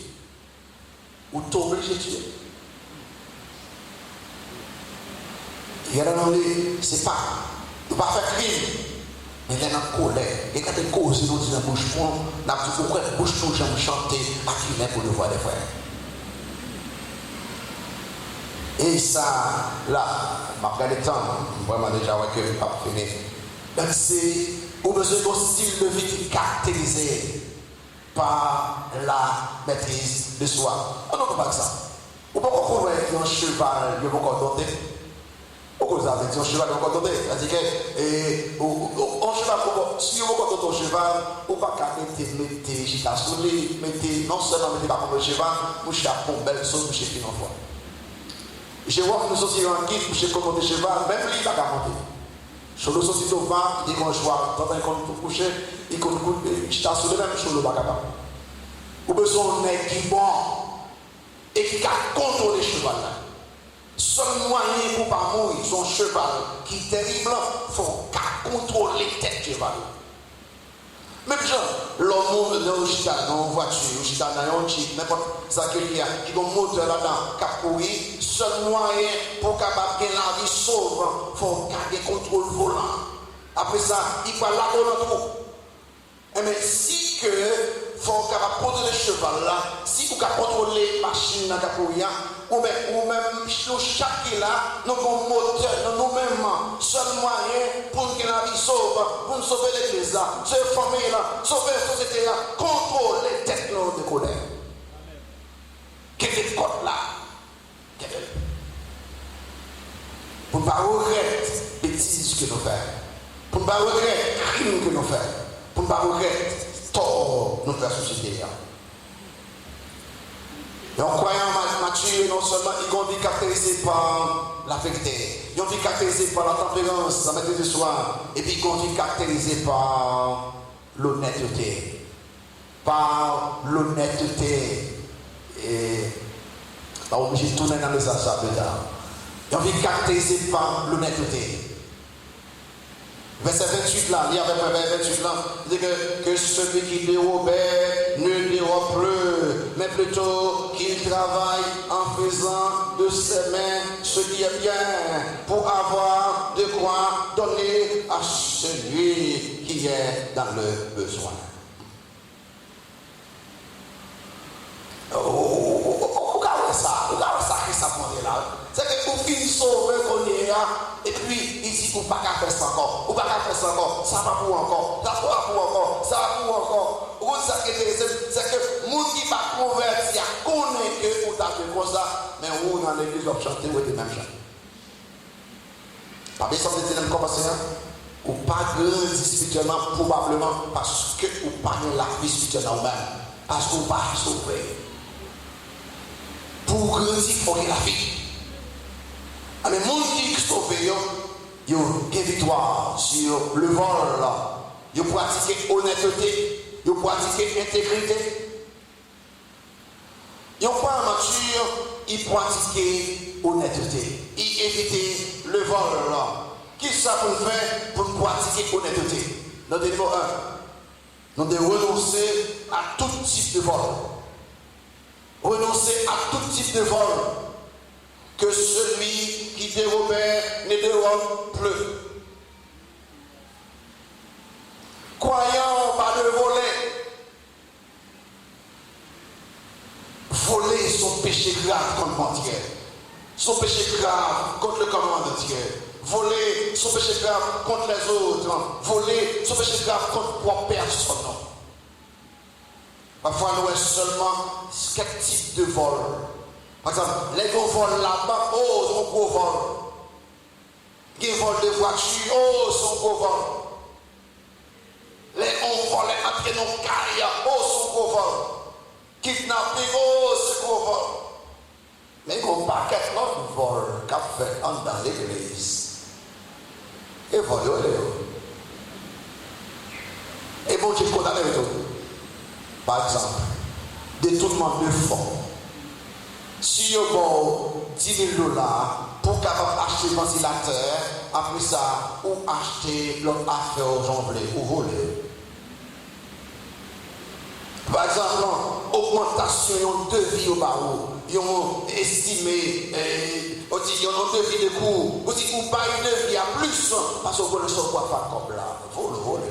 Ou tu es obligé de tuer. Il y a dans les, c'est pas, tu ne peux pas faire crime, mais il est en colère. Et quand tu es causé, nous disons bouche fond, nous avons dit pourquoi bouche fond, j'aime chanter à crimer pour le voir des frères. Et ça, là, je vais regarder le temps, vraiment déjà, que je ne vais pas finir. Donc c'est. Ou besoin d'un style de vie qui est caractérisé par la maîtrise de soi. On ne peut pas ça. Ou pas qu'on voit un cheval, il y a beaucoup d'ordre. Pourquoi vous avez dit un cheval, il y a beaucoup d'ordre? C'est-à-dire que, un cheval, si vous avez un cheval, vous ne pouvez pas mettre gita sur lui, non seulement mettez pas comme le cheval, vous cherchez une belle chose, vous cherchez une fois. Je vois que nous sommes en guide, vous cherchez comment le cheval, même lui, il va pas monter. Sur le saucisson au vent, il dit qu'on choix, quand on peut coucher, il compte t'a sur le même chose, le bagaba. Ou besoin d'un qui bon et qui a contrôlé le cheval là. Seul moyen pour pas mourir, son cheval qui est terrible, il faut qu'à contrôler tête cheval. Même gens, l'homme dans une voiture, dans un jeep, n'importe ça qu'il y a, qui a un moteur là-dedans, qui a couru, seul moyen pour capable de la vie sauve, il faut garder contrôle volant. Après ça, il faut la volant. Mais si que faut capable contrôler le cheval là, si vous pouvez contrôler la machine dans la ou même chaque là, nous avons un moteur, nous-mêmes, seul moyen pour que la vie sauve, pour nous sauver l'église là, sauver la famille là, sauver la société là, contrôler les têtes de colère. Quel est le code là? Pour ne pas regretter les bêtises que nous faisons, pour ne pas regretter les crimes que nous faisons, pour ne pas regretter tort nous faire société. Et en croyant mature, non seulement ils ont été caractérisés par la vérité, ils ont été caractérisés par la tempérance, la maîtrise de soi, et puis ils ont été caractérisés par l'honnêteté. Par l'honnêteté. Et j'ai tourné dans le ça plus tard. Ils ont été caractérisés par l'honnêteté. Verset 28 là, il y avait verset 28 là, il dit que celui qui dérobait ne dérobe plus, mais plutôt qu'il travaille en faisant de ses mains ce qui est bien, pour avoir de quoi donner à celui qui est dans le besoin. Regardez ça, qui ça prend là. C'est que vous finissez sauver qu'on est là, et puis ici, vous ne pouvez pas faire ça encore, vous ne pouvez pas faire ça encore, ça va pour encore, ça va pour encore, ça va pour encore. Vous savez, c'est que le monde qui va convertir, connaît que vous avez comme ça, mais vous, dans l'église, vous chantez, vous êtes même chanter. Pas besoin de dire comme ça, ou pas grandir spirituellement, probablement parce que vous parlez la vie spirituelle vous-même, parce que vous ne pouvez pas sauver. Pour grandir, il faut que la vie. Mais les gens qui sont sauvés, ils ont une victoire sur le vol. Ils ont pratiqué honnêteté, ils ont pratiqué intégrité. Ils n'ont pas mature, ils pratiquent honnêteté. Ils évitent le vol. Qui ça pour faire pour pratiquer honnêteté? Dans le niveau 1, nous devons renoncer à tout type de vol. Renoncer à tout type de vol. Que celui qui dérobait ne dérobe plus. Croyant pas de voler. Voler son péché grave contre mon Dieu. Son péché grave contre le commandement de Dieu. Voler son péché grave contre les autres. Voler son péché grave contre propre personne. Parfois nous avons seulement quelques types de vol. Par exemple, les gros vols là-bas, oh, son gros vol. Les vols de voiture, oh, son gros vol. Les vols entrer dans le carrière, oh, son gros vol. Kidnapping, oh, c'est gros vol. Mais il y a un paquet de vols qu'a fait dans l'église. Et voler, et bon, tu condamnes tout. Par exemple, détournement de fonds. Si vous avez 10 000 $ pour acheter un ventilateur, après ça, ou acheter l'autre affaire aux gens ou voler. Par exemple, augmentation de devis au barreau, ils ont estimé, ils ont devis de coût, vous dites que vous payez de devis à plus, parce que vous ne savez pas faire comme là, voler.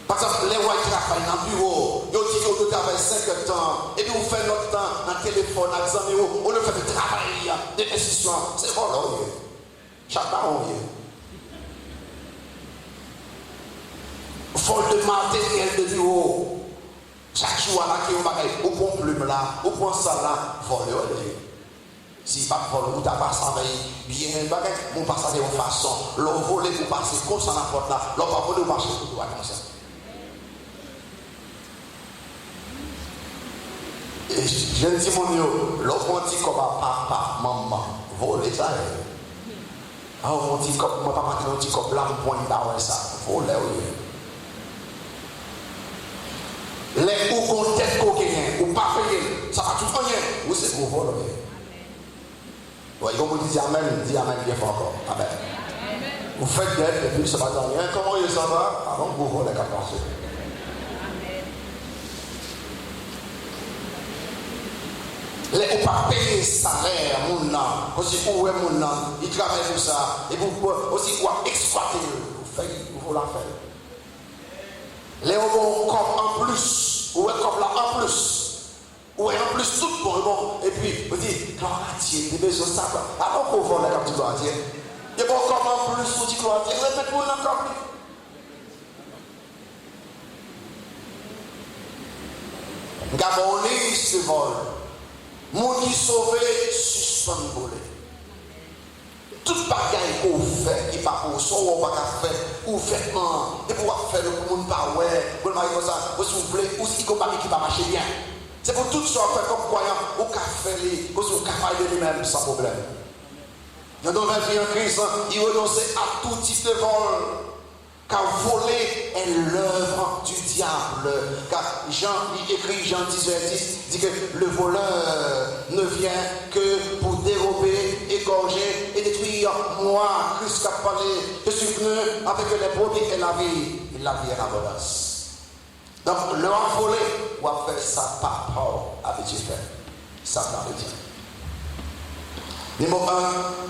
Par exemple, les gens qui travaillent dans le bureau, ils disent qu'ils travaillent 5 ans, et puis vous faites notre temps dans le téléphone, dans les amis, on le fait de travail, de décision. C'est bon, chaque parent, vol de matériel de bureau. Chaque jour, à la qui on prend plume là, on prend ça là, voler. Si pas vol, vous n'avez pas travaillé bien, vous ne passez pas de façon. L'on vole, vous passez comme ça n'importe là, l'on va voler, vous marchez tout comme ça. Et je dis mon Dieu, l'on dit comme papa, maman, voler ça. Alors on dit comme papa, on dit comme là, on point d'arrêt ça, voler. Les ou qu'on tête qu'on gagne, ou pas payer, ça va tout gagner, ou c'est pour voler. Ouais, comme vous dites Amen, dis Amen bien fort encore. Amen. Vous faites d'elle et puis ce matin, comment il s'en va avant que vous voulez qu'à penser. Les ou pas payer salaire, mon nom, aussi où est mon nom, il travaille pour ça, et vous aussi quoi exploiter, vous la faire. Les ou comme en plus, ou est comme là en plus. Ou en plus tout bon, et puis vous dites, gloire à Dieu, des besoins ça, alors qu'on voit la gloire à Dieu. Et bon, comme en plus, vous dites gloire à Dieu, répète pour encore plus. Gabon liste de vol. Moun qui sauvé, suspend volé. Toute bagaille qu'on fait, qui pas pour ça, ou pas faire, ou vêtements, et pouvoir faire le monde pas ouais, pour le mari comme ça, vous soufflez, ou si qu'on pas qui va marcher bien. C'est pour tout ça, faire comme croyant, au café, au café de lui-même, sans problème. Dans notre vie en Christ, il renonçait à tout type de vol. Car voler est l'œuvre du diable. Car Jean, il écrit Jean 10, verset 10, dit que le voleur ne vient que pour dérober, égorger et détruire. Moi, Christ a parlé, je suis venu avec les brebis et la vie en abondance. Donc, le volé, on va faire ça par rapport avec Dieu. Ça par Dieu. Numéro 1,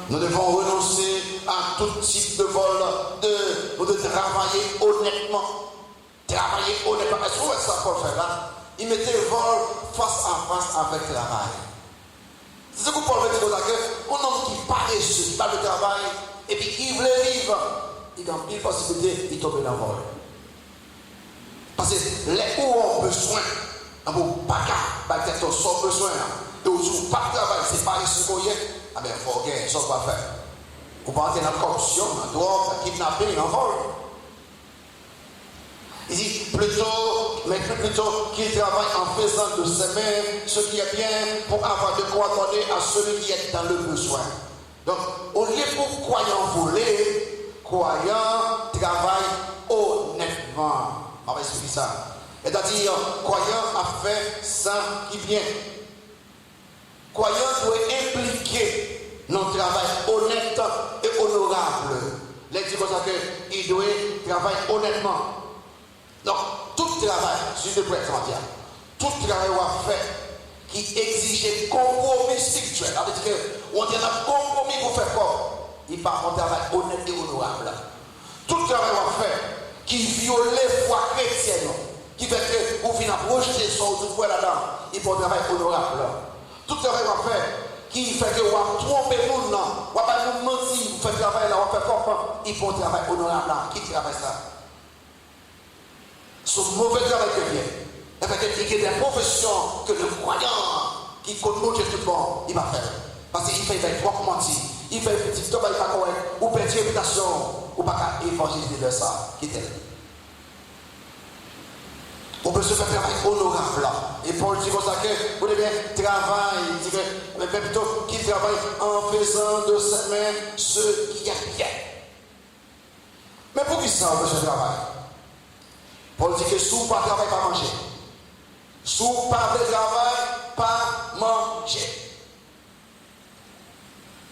nous devons renoncer à tout type de vol, de travailler honnêtement. Travailler honnêtement. Est-ce que ça pour faire là? Il mettait le vol face à face avec le travail. C'est ce que Paul veut dire là, que un homme qui paresseux, qui parle de travail, et puis il veut vivre, il a une possibilité, il tombe dans le vol. Parce que les où ont besoin, on ne peut pas peut-être sans besoin, et où on pas de travail, c'est paresseux qu'on y est. Ah ben, il faut gagner, ça va faire. Vous pas entrer dans la corruption, dans la drogue, dans le kidnapping, en vol. Il dit plutôt qu'il travaille en faisant de ses mains ce qui est bien pour avoir de quoi donner à celui qui est dans le besoin. Donc, au lieu pour croyant voler, croyant travaille honnêtement. On va expliquer ça. C'est-à-dire, croyant a fait ça qui vient. Croyant doit impliquer notre travail honnête et honorable. Les dit comme ça qu'il doit travailler honnêtement. Donc, tout travail, si je peux être tout travail qu'on fait qui exige un compromis spirituel. C'est-à-dire qu'on a un compromis pour faire quoi? Il part en travail honnête et honorable. Tout travail qu'on fait qui viole la foi chrétienne, qui fait que vous finissez à projeter son tout là-dedans, il faut un travail honorable. Tout travail qu'on fait qui fait que vous trompez les gens, vous ne pas nous mentir, vous faites travail là, vous faites comprendre, il faut un travail honorable là. Qui travaille ça? Ce mauvais travail que vient. Il y a des professions que le croyant qui connaît tout le monde, il va faire. Parce qu'il fait des trois mentir. Il fait un petit travail pas correct, ou perdre réputation, ou pas évangéliser de ça. Qui t'aide? On peut se faire un travail honorable. Et Paul dit comme ça que vous devez travailler, il dit que, mais plutôt qu'il travaille en faisant de ses mains ce qui est bien. Mais pour qui ça on peut se travailler? Paul dit que si vous ne travaillez pas manger. Si vous ne travaillez pas manger.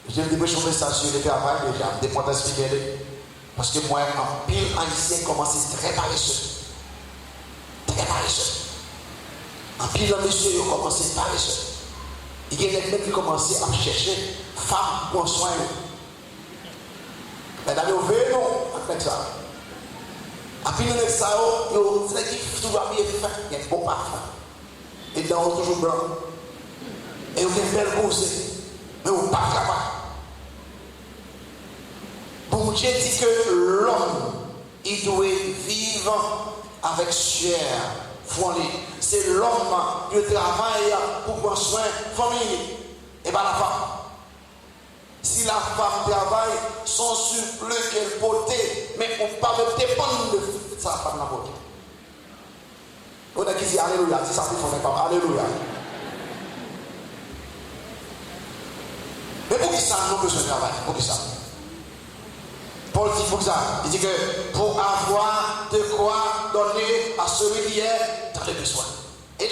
Je vais vous dire ça sur le travail déjà, des points d'expliquer. Parce que moi, en pile haïtien commence très paresseux. Très paresseux. En pile monsieur, il commence paresseux. Il y a des mecs qui commencent à chercher femmes pour soin. Mais dans le vélo, avec ça. Après, nous ça, c'est qui tout va bien faire, il y a un bon parfum. Et dans toujours blanc. Et vous avez une belle course. Mais vous pas travail. Bon Dieu dit que l'homme, il doit vivre avec sueur, folie. C'est l'homme qui travaille pour prendre soin de la famille. Et pas la femme. Si la femme travaille, son surplus qu'elle beauté, mais on ne peut pas dépendre de sa femme la beauté. On a qui dit Alléluia, si ça ne fait pas Alléluia. Mais pour qui ça nous besoin de travail? Pour qui ça? Paul dit pour ça, il dit que pour avoir de quoi donner à celui qui est dans le besoin. Et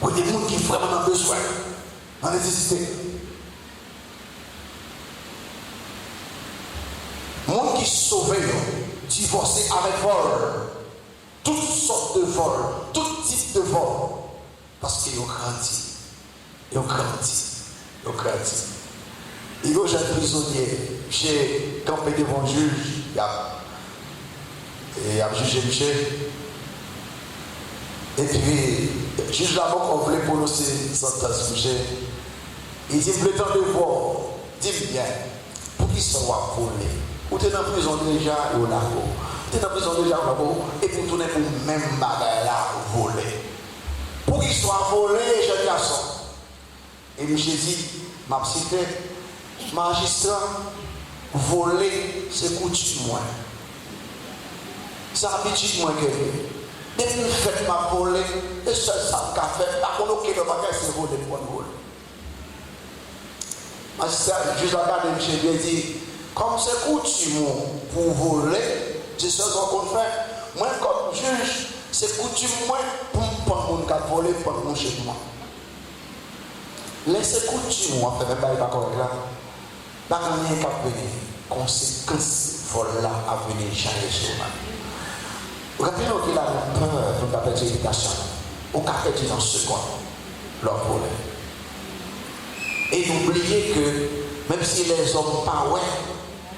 Pour des gens qui vraiment ont besoin, en nécessité. Monde qui sauvé, divorcé avec vol, toutes sortes de vols, tout type de vol, parce qu'ils ont grandi. Ils ont grandi. Ils ont grandi. Ils ont jeune prisonnier. J'ai campé devant le juge. Il a jugé Michel. Et puis, le juge là-bas, on voulait prononcer sentence Michel. Il dit, le temps de voir, dis-moi bien, pour qu'il soit volé. Ou tu es en prison déjà, ou là, tu es en prison déjà, et pour tourner pour le même bagage là, voler. Pour qu'il soit volé, jeune garçon. Et Michel dit, ma cité, magistrat, voler, c'est coutume moi. C'est habitude moi que depuis que fait ma voler, et seul ça qu'a fait, par contre, le bagage c'est voler pour nous voler. Magistrat, juste regardé Michel, il dit, comme c'est coutume pour voler, c'est ce qu'on fait. Moi, comme juge, c'est coutume moi pour me prendre mon voler, pour mon chez moi. Laissez coutume, moi, fait même pas correct là. Pas quand il y a une conséquence folle là à venir changer sur moi. Vous rappelez qu'il a peur pour la perdre l'éducation. Au cas où dans ce coin, leur voler. Et n'oubliez que même si les hommes pas ouais,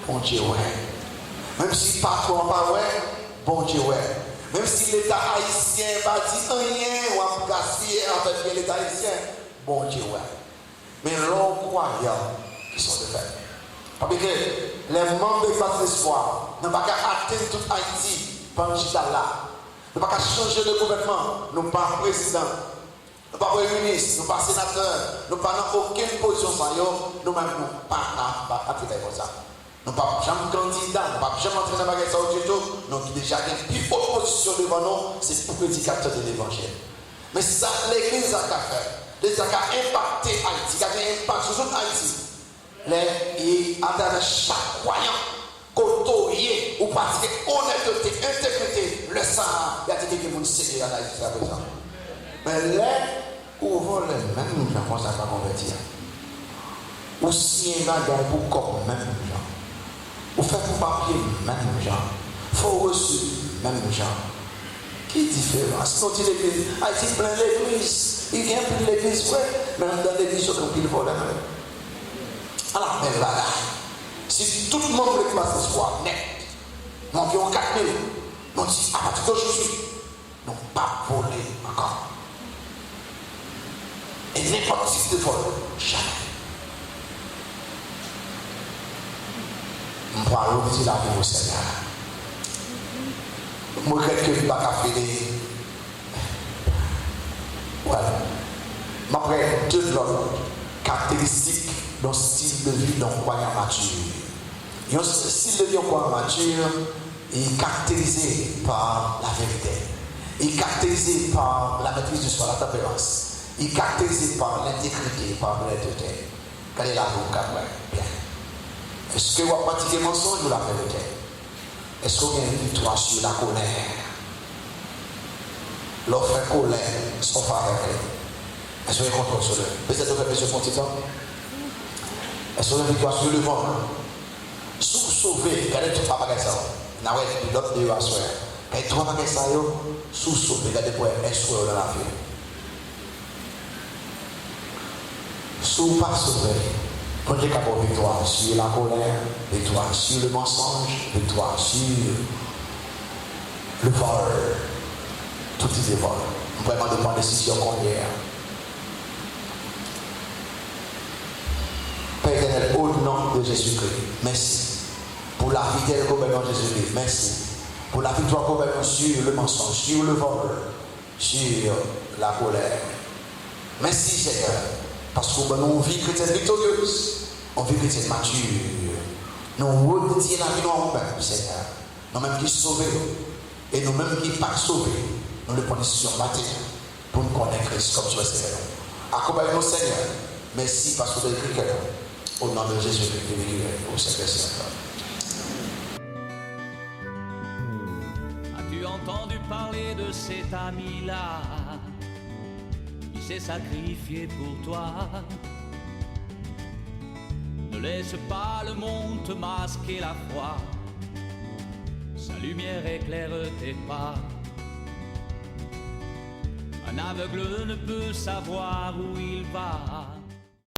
bon Dieu ouais. Même si patron pas ouais, bon Dieu ouais. Même si l'État haïtien va dire rien ou a gaspillé avec l'État haïtien, bon Dieu ouais. Mais l'on croyant qui sont de fait. Parce que les membres de Face Espoir n'ont pas qu'à atteindre toute Haïti pendant ce temps-là. Nous n'avons pas qu'à changer de gouvernement. Nous n'avons pas président, nous n'avons pas premier ministre, nous n'avons pas sénateur, nous n'avons pas aucune position sans eux. Nous-mêmes, nous n'avons pas à tirer comme ça. Nous n'avons pas jamais candidat, nous n'avons pas jamais entré dans la bagarre du tout. Nous avons déjà une plus haute position devant nous, c'est pour prédicateur de l'évangile. Mais ça, l'Église a qu'à faire. L'Église a qu'à impacter Haïti, qui a un impact sur toute Haïti. Et à travers chaque croyant, côtoyer ou pratiquer honnêteté, intégrité, le sang, il y a des gens qui vont se séduire à Haïti à présent. Mais là, où vont les mêmes gens qu'on ne s'est pas convertir? Ou si un bagage pour corps, même gens. Ou fait pour papier, même gens. Faut reçu, même gens. Qui différence? Sinon, il l'église, Haïti plein l'église. Il vient plein l'église, ouais. Mais dans l'église, il y a un vol. Alors, même là, si tout le monde veut passer ce soir net, nous avons 4 000, nous disons à partir d'aujourd'hui, nous n'avons pas volé encore. Et n'importe type de vol, jamais. Je vais revenir là pour vous, Seigneur. Je regrette que je ne vais pas faire. Voilà. Après, deux autres caractéristiques d'un style de vie d'un croyant mature. Un style de vie d'un croyant mature est caractérisé par la vérité. Il est caractérisé par la maîtrise du soi, la tempérance. Il est caractérisé par l'intégrité, par l'honnêteté. Quelle est la roue bien? Est-ce que vous avez pratiqué le mensonge ou la vérité? Est-ce que vous avez une victoire sur la colère? L'offre colère, sauf avec elle. Est-ce que vous avez contrôle sur le? Peut-être que vous avez besoin de petit temps. Est-ce que vous avez une victoire sur le vent? Si vous sauvez, regardez tout le bagage ça. Vous avez une pilote de l'assoir. Regardez tout le bagage ça, si vous sauvez, regardez pour un soir dans la vie. Si vous ne pas sauvé, prenez qu'à avoir victoire sur la colère, victoire sur le mensonge, victoire sur le vol. Tout est vol. Vraiment dépend des décisions qu'on y a. Père éternel, au nom de Jésus-Christ, merci pour la fidèle gouvernement de Jésus-Christ. Merci pour la victoire gouvernement sur le mensonge, sur le vol, sur la colère. Merci Seigneur, parce que nous vivons vie chrétienne victorieuse, on vit chrétienne mature. Nous retirons la vie nous-mêmes, Seigneur. Nous-mêmes qui sommes sauvés et nous-mêmes qui ne sont pas sauvés, nous le prenons sur la terre pour nous connaître Christ comme tu es Seigneur. Accompagne-nous Seigneur. Merci parce que vous avez écrit que au nom de Jésus-Christ, au Saint-Esprit. As-tu entendu parler de cet ami-là? Il s'est sacrifié pour toi. Ne laisse pas le monde te masquer la foi. Sa lumière éclaire tes pas. Un aveugle ne peut savoir où il va.